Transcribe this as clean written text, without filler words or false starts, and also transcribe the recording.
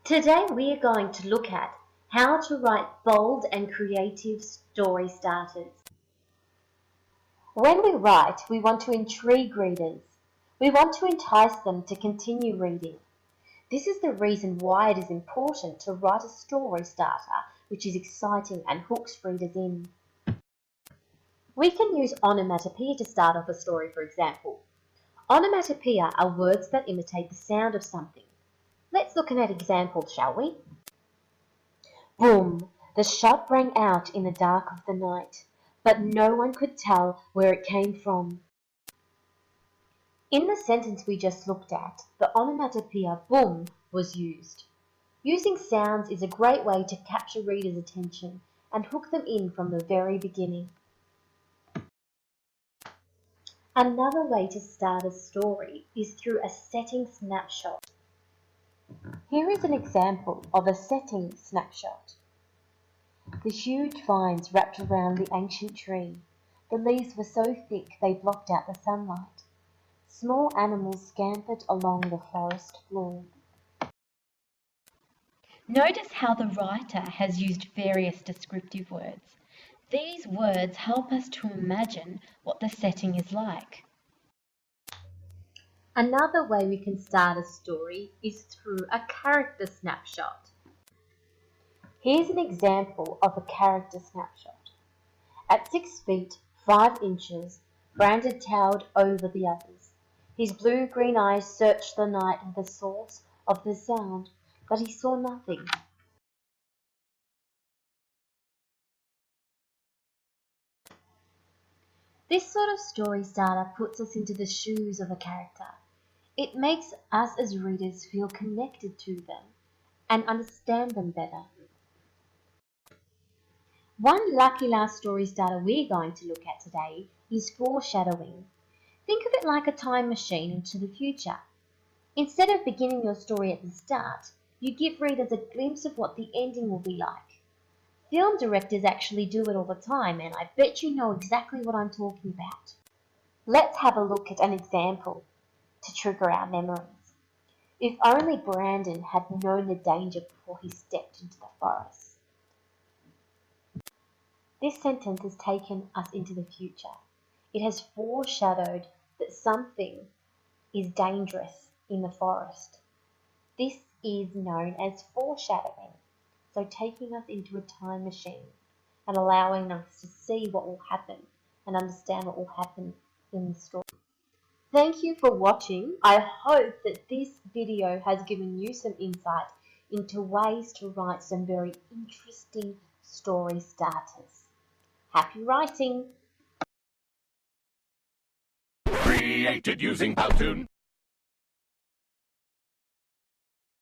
Today we are going to look at how to write bold and creative story starters. When we write, we want to intrigue readers. We want to entice them to continue reading. This is the reason why it is important to write a story starter which is exciting and hooks readers in. We can use onomatopoeia to start off a story, for example. Onomatopoeia are words that imitate the sound of something. Let's look at an example, shall we? Boom! The shot rang out in the dark of the night, but no one could tell where it came from. In the sentence we just looked at, the onomatopoeia boom was used. Using sounds is a great way to capture readers' attention and hook them in from the very beginning. Another way to start a story is through a setting snapshot. Here is an example of a setting snapshot. The huge vines wrapped around the ancient tree. The leaves were so thick they blocked out the sunlight. Small animals scampered along the forest floor. Notice how the writer has used various descriptive words. These words help us to imagine what the setting is like. Another way we can start a story is through a character snapshot. Here's an example of a character snapshot. At 6 feet, 5 inches, Brandon towered over the others. His blue-green eyes searched the night for the source of the sound, but he saw nothing. This sort of story starter puts us into the shoes of a character. It makes us as readers feel connected to them and understand them better. One lucky last story starter we're going to look at today is foreshadowing. Think of it like a time machine into the future. Instead of beginning your story at the start, you give readers a glimpse of what the ending will be like. Film directors actually do it all the time, and I bet you know exactly what I'm talking about. Let's have a look at an example to trigger our memories. If only Brandon had known the danger before he stepped into the forest. This sentence has taken us into the future. It has foreshadowed that something is dangerous in the forest. This is known as foreshadowing, so taking us into a time machine and allowing us to see what will happen and understand what will happen in the story. Thank you for watching. I hope that this video has given you some insight into ways to write some very interesting story starters. Happy writing! Created using Powtoon.